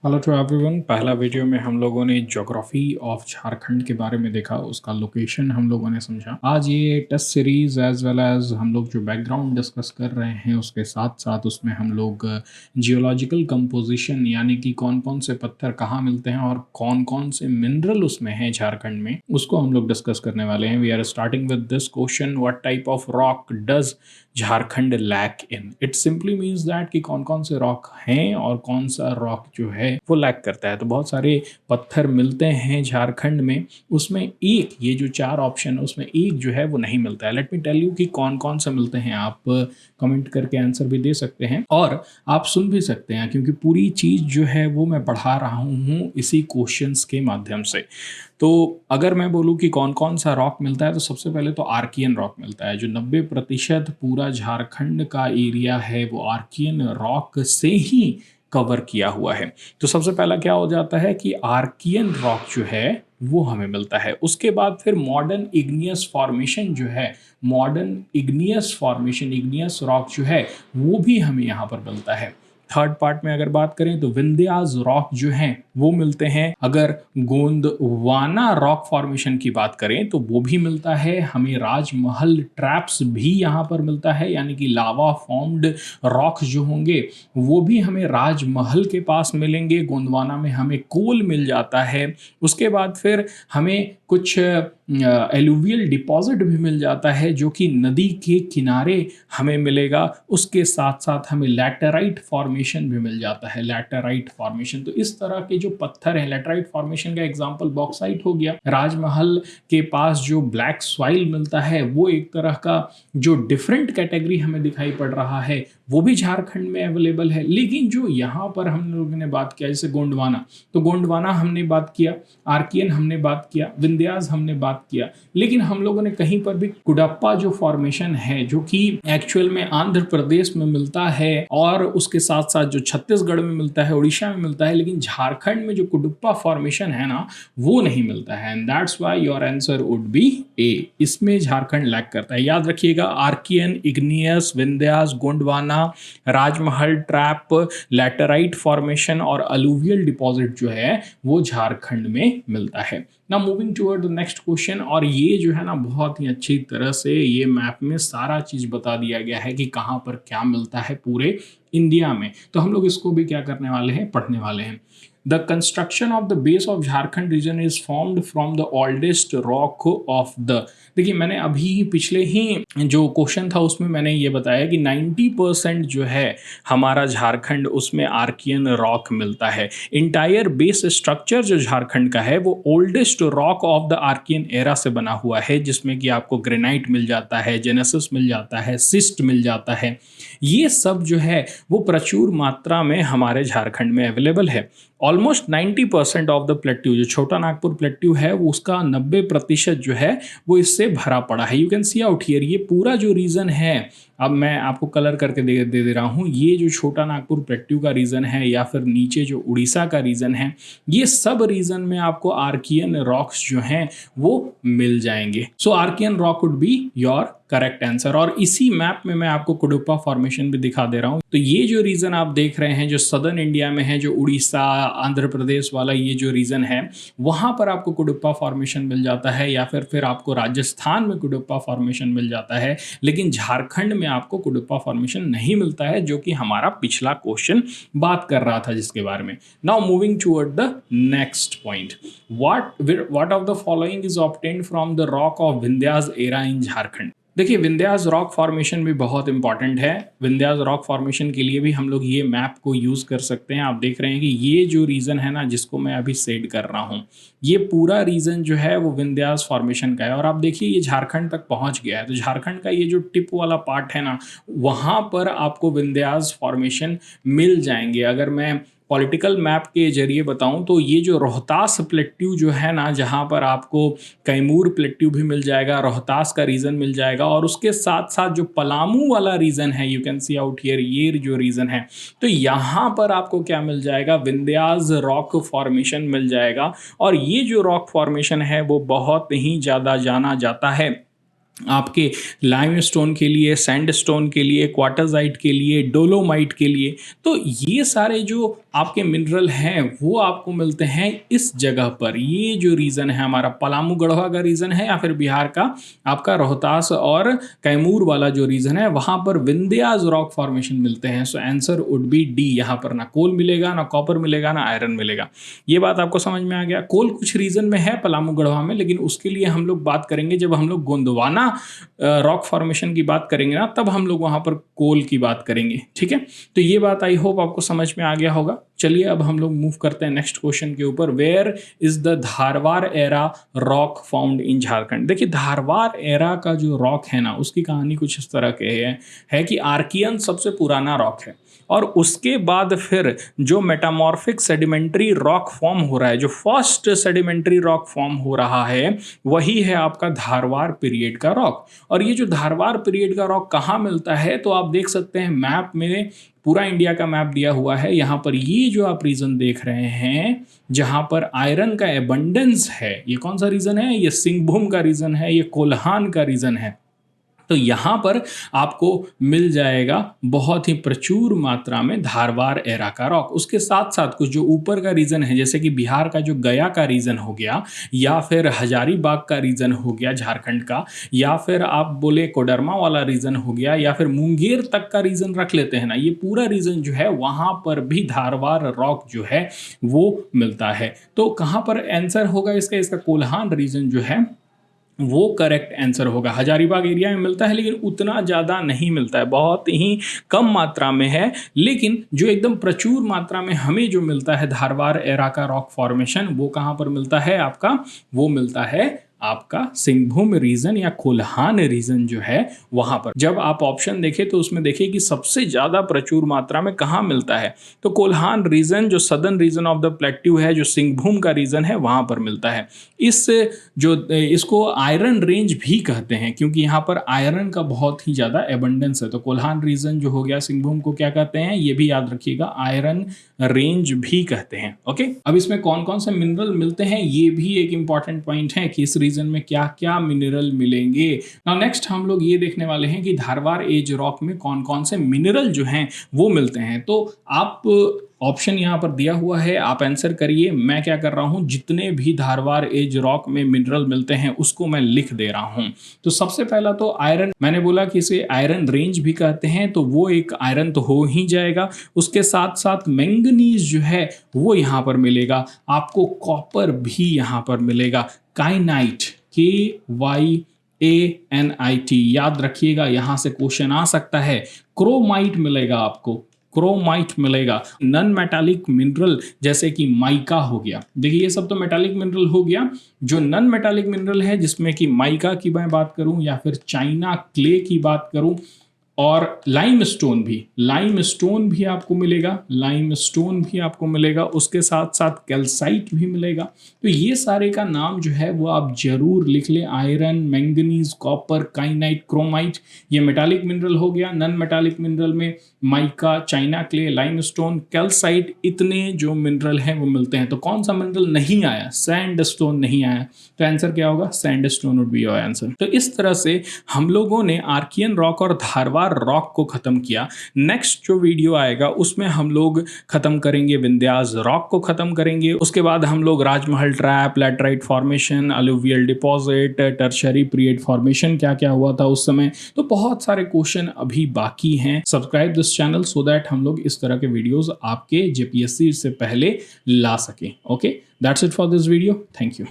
Hello to everyone. पहला video में हम लोगों ने ज्योग्राफी ऑफ झारखंड के बारे में देखा, उसका लोकेशन हम लोगों ने समझा। आज ये test series as well as हम लोग जो बैकग्राउंड डिस्कस कर रहे हैं उसके साथ साथ उसमें हम लोग जियोलॉजिकल कंपोजिशन यानी कि कौन कौन से पत्थर कहाँ मिलते हैं और कौन कौन से मिनरल उसमें हैं झारखंड में, उसको हम लोग डिस्कस करने वाले हैं। We are starting with this question, what type of rock does Jharkhand lack in. It simply means that कि कौन कौन से रॉक हैं और कौन सा रॉक जो है वो लैक करता है। तो बहुत सारे पत्थर मिलते हैं झारखंड में, उसमें एक ये जो चार ऑप्शन है उसमें एक जो है वो नहीं मिलता है। लेट मी टेल यू कि कौन कौन से मिलते हैं। आप कमेंट करके आंसर भी दे सकते हैं और आप सुन भी सकते हैं, क्योंकि पूरी चीज़ जो है वो मैं पढ़ा रहा हूँ इसी क्वेश्चंस के माध्यम से। तो अगर मैं बोलूँ कि कौन कौन सा रॉक मिलता है तो सबसे पहले तो आर्कियन रॉक मिलता है। जो 90% पूरा झारखंड का एरिया है वो आर्कियन रॉक से ही कवर किया हुआ है। तो सबसे पहला क्या हो जाता है कि आर्कियन रॉक जो है वो हमें मिलता है। उसके बाद फिर मॉडर्न इग्नियस फॉर्मेशन जो है, modern igneous formation, igneous rock जो है वो भी हमें यहाँ पर मिलता है। थर्ड पार्ट में अगर बात करें तो विंध्यास रॉक जो हैं वो मिलते हैं। अगर गोंदवाना रॉक फॉर्मेशन की बात करें तो वो भी मिलता है हमें। राजमहल ट्रैप्स भी यहाँ पर मिलता है, यानी कि लावा फॉर्म्ड रॉक जो होंगे वो भी हमें राजमहल के पास मिलेंगे। गोंदवाना में हमें कोल मिल जाता है। उसके बाद फिर हमें कुछ एलुवियल डिपॉजिट भी मिल जाता है जो कि नदी के किनारे हमें मिलेगा। उसके साथ साथ हमें लैटेराइट फॉर्मेशन भी मिल जाता है। लैटेराइट फॉर्मेशन, तो इस तरह के जो पत्थर हैं, लैटेराइट फॉर्मेशन का एग्जांपल बॉक्साइट हो गया। राजमहल के पास जो ब्लैक सॉइल मिलता है वो एक तरह का जो डिफरेंट कैटेगरी हमें दिखाई पड़ रहा है वो भी झारखंड में अवेलेबल है। लेकिन जो यहाँ पर हम लोगों ने बात किया जैसे गोंडवाना, तो गोंडवाना हमने बात किया, आर्कियन हमने बात किया, विंध्यास हमने बात किया, लेकिन हम लोगों ने कहीं पर भी कुडप्पा जो फॉर्मेशन है जो कि एक्चुअल में आंध्र प्रदेश में मिलता है और उसके साथ साथ जो छत्तीसगढ़ में मिलता है, उड़ीसा में मिलता है, लेकिन झारखंड में जो कुडप्पा फॉर्मेशन है ना वो नहीं मिलता है। And that's why your answer would be A. इसमें झारखंड लैक करता है। याद रखिएगा, आर्कियन, इग्नियस, विंध्यास, गोंडवाना, राजमहल ट्रैप, लैटेराइट फॉर्मेशन और अलूवियल डिपॉजिट जो है वो झारखंड में मिलता है। Now moving toward the next question, और ये जो है ना बहुत ही अच्छी तरह से ये मैप में सारा चीज बता दिया गया है कि कहाँ पर क्या मिलता है पूरे इंडिया में। तो हम लोग इसको भी क्या करने वाले हैं, पढ़ने वाले हैं। The construction of the base of Jharkhand region is formed from the oldest rock of the। देखिए, मैंने अभी पिछले ही जो क्वेश्चन था उसमें मैंने ये बताया कि 90% जो है हमारा झारखंड उसमें आर्कियन रॉक मिलता है। इंटायर बेस स्ट्रक्चर जो झारखंड का है वो oldest rock of the Archaean era से बना हुआ है, जिसमें कि आपको ग्रेनाइट मिल जाता है, जेनेसिस मिल जाता है, सिस्ट मिल जाता है। ये सब जो है वो प्रचुर मात्रा में हमारे झारखंड में अवेलेबल है। ऑलमोस्ट 90% ऑफ द प्लेट्यू, जो छोटा नागपुर प्लेट्यू है वो उसका 90% जो है वो इससे भरा पड़ा है। You can see out here, ये पूरा जो रीजन है, अब मैं आपको कलर करके दे रहा हूँ, ये जो छोटा नागपुर प्लेट्यू का रीजन है या फिर नीचे जो उड़ीसा का रीजन है, ये सब रीजन में आपको आर्कियन रॉक्स जो हैं वो मिल जाएंगे। So Archaean rock would be your correct answer. और इसी मैप में मैं आपको कुडुप्पा फॉर्मेशन भी दिखा दे रहा हूँ। तो ये जो रीजन आप देख रहे हैं जो सदर्न इंडिया में है, जो उड़ीसा, आंध्र प्रदेश वाला ये जो रीजन है, वहां पर आपको कुडुप्पा फॉर्मेशन मिल जाता है, या फिर आपको राजस्थान में कुडुप्पा फॉर्मेशन मिल जाता है। लेकिन झारखंड में आपको कुडुप्पा फॉर्मेशन नहीं मिलता है, जो कि हमारा पिछला क्वेश्चन बात कर रहा था जिसके बारे में। Now moving toward the next point, what of the following is obtained from the rock of Vindhyas era in Jharkhand. देखिए, विंध्यास रॉक फॉर्मेशन भी बहुत इंपॉर्टेंट है। विंध्यास रॉक फॉर्मेशन के लिए भी हम लोग ये मैप को यूज़ कर सकते हैं। आप देख रहे हैं कि ये जो रीजन है ना जिसको मैं अभी सेड कर रहा हूँ, ये पूरा रीजन जो है वो विंध्यास फॉर्मेशन का है। और आप देखिए ये झारखंड तक पहुँच गया है। तो झारखंड का ये जो टिप वाला पार्ट है ना, वहाँ पर आपको विंध्यास फॉर्मेशन मिल जाएंगे। अगर मैं पॉलिटिकल मैप के जरिए बताऊं तो ये जो रोहतास प्लेट्यू जो है ना, जहां पर आपको कैमूर प्लेट्यू भी मिल जाएगा, रोहतास का रीजन मिल जाएगा, और उसके साथ साथ जो पलामू वाला रीजन है, you can see out here, ये जो रीजन है, तो यहाँ पर आपको क्या मिल जाएगा, विंध्यास रॉक फॉर्मेशन मिल जाएगा। और ये जो रॉक फॉर्मेशन है वो बहुत ही ज़्यादा जाना जाता है आपके लाइमस्टोन के लिए, सैंडस्टोन के लिए, क्वार्टरजाइट के लिए, डोलोमाइट के लिए। तो ये सारे जो आपके मिनरल हैं वो आपको मिलते हैं इस जगह पर। ये जो रीजन है हमारा पलामू गढ़वा का रीजन है या फिर बिहार का आपका रोहतास और कैमूर वाला जो रीजन है वहां पर विंध्याज रॉक फॉर्मेशन मिलते हैं। So answer would B D. यहाँ पर ना कोल मिलेगा, ना कॉपर मिलेगा, ना आयरन मिलेगा। ये बात आपको समझ में आ गया। कोल कुछ रीजन में है पलामू गढ़वा में, लेकिन उसके लिए हम लोग बात करेंगे जब हम लोग गोंदवाना रॉक फॉर्मेशन की बात करेंगे ना, तब हम लोग वहां पर कोल की बात करेंगे। ठीक है, तो ये बात आई होप आपको समझ में आ गया होगा। चलिए अब हम लोग मूव करते हैं नेक्स्ट क्वेश्चन के ऊपर। Where is the Dharwar era rock found in Jharkhand. देखिए धारवाड़ एरा का जो रॉक है ना, उसकी कहानी कुछ इस तरह के है कि आर्कियन सबसे पुराना रॉक है, और उसके बाद फिर जो मेटामॉर्फिक सेडिमेंट्री रॉक फॉर्म हो रहा है, जो फर्स्ट सेडिमेंट्री रॉक फॉर्म हो रहा है, वही है आपका धारवाड़ पीरियड का रॉक। और ये जो धारवाड़ पीरियड का रॉक कहाँ मिलता है, तो आप देख सकते हैं मैप में पूरा इंडिया का मैप दिया हुआ है। यहाँ पर ये जो आप रीजन देख रहे हैं जहाँ पर आयरन का एबंडेंस है, ये कौन सा रीजन है, ये सिंहभूम का रीजन है, ये कोल्हान का रीजन है। तो यहाँ पर आपको मिल जाएगा बहुत ही प्रचुर मात्रा में धारवाड़ एरा का रॉक। उसके साथ साथ कुछ जो ऊपर का रीजन है, जैसे कि बिहार का जो गया का रीजन हो गया, या फिर हजारीबाग का रीजन हो गया झारखंड का, या फिर आप बोले कोडरमा वाला रीजन हो गया, या फिर मुंगेर तक का रीजन रख लेते हैं ना, ये पूरा रीजन जो है वहाँ पर भी धारवाड़ रॉक जो है वो मिलता है। तो कहाँ पर आंसर होगा इसका कोल्हान रीजन जो है वो करेक्ट आंसर होगा। हजारीबाग एरिया में मिलता है लेकिन उतना ज़्यादा नहीं मिलता है, बहुत ही कम मात्रा में है। लेकिन जो एकदम प्रचुर मात्रा में हमें जो मिलता है धारवाड़ एरा का रॉक फॉर्मेशन, वो कहाँ पर मिलता है आपका, वो मिलता है आपका सिंहभूम रीजन या कोल्हान रीजन जो है वहां पर। जब आप ऑप्शन देखें तो उसमें देखिए कि सबसे ज्यादा प्रचुर मात्रा में कहाँ मिलता है, तो कोल्हान रीजन जो southern reason of the plateau है, जो सिंहभूम का रीजन है, वहां पर मिलता है। इसको आयरन रेंज भी कहते हैं क्योंकि यहाँ पर आयरन का बहुत ही ज्यादा एबंडेंस है। तो कोल्हान रीजन जो हो गया सिंहभूम को क्या कहते हैं, ये भी याद रखिएगा, आयरन रेंज भी कहते हैं। ओके, अब इसमें कौन कौन से मिनरल मिलते हैं ये भी एक इंपॉर्टेंट पॉइंट है कि इस रीजन में क्या क्या मिनरल मिलेंगे। नाउ नेक्स्ट हम लोग ये देखने वाले हैं कि धारवाड़ एज रॉक में कौन कौन से मिनरल जो हैं वो मिलते हैं। तो आप ऑप्शन यहाँ पर दिया हुआ है, आप आंसर करिए। मैं क्या कर रहा हूँ, जितने भी धारवाड़ एज रॉक में मिनरल मिलते हैं उसको मैं लिख दे रहा हूँ। तो सबसे पहला तो आयरन, मैंने बोला कि इसे आयरन रेंज भी कहते हैं, तो वो एक आयरन तो हो ही जाएगा। उसके साथ साथ मैंगनीज जो है वो यहाँ पर मिलेगा आपको, कॉपर भी यहाँ पर मिलेगा, काइनाइट KYANIT याद रखिएगा, यहां से क्वेश्चन आ सकता है। क्रोमाइट मिलेगा आपको, क्रोमाइट मिलेगा। नन मेटालिक मिनरल जैसे कि माइका हो गया, देखिए ये सब तो मेटालिक मिनरल हो गया। जो नन मेटालिक मिनरल है जिसमें कि माइका की मैं बात करूं या फिर चाइना क्ले की बात करूं, और लाइमस्टोन भी आपको मिलेगा, लाइमस्टोन भी आपको मिलेगा। उसके साथ साथ कैल्साइट भी मिलेगा। तो ये सारे का नाम जो है वो आप जरूर लिख लें। आयरन, मैंगनीज, कॉपर, काइनाइट, क्रोमाइट, ये मेटालिक मिनरल हो गया। नन मेटालिक मिनरल में mica, China clay, limestone, calcite, इतने जो मिनरल हैं वो मिलते हैं। तो कौन सा मिनरल नहीं आया, सैंडस्टोन नहीं आया, तो आंसर क्या होगा, sandstone would be your answer. तो इस तरह से हम लोगों ने आर्कियन रॉक और धारवाड़ रॉक को खत्म किया। नेक्स्ट जो वीडियो आएगा उसमें हम लोग खत्म करेंगे विंध्यास रॉक को खत्म करेंगे। उसके बाद हम लोग Rajmahal trap, laterite formation, alluvial deposit, tertiary period formation क्या क्या हुआ था उस समय, तो बहुत सारे क्वेश्चन अभी बाकी हैं। Subscribe this channel so that हम लोग इस तरह के वीडियोस आपके जेपीएससी से पहले ला सकें। Okay, that's it for this video, thank you.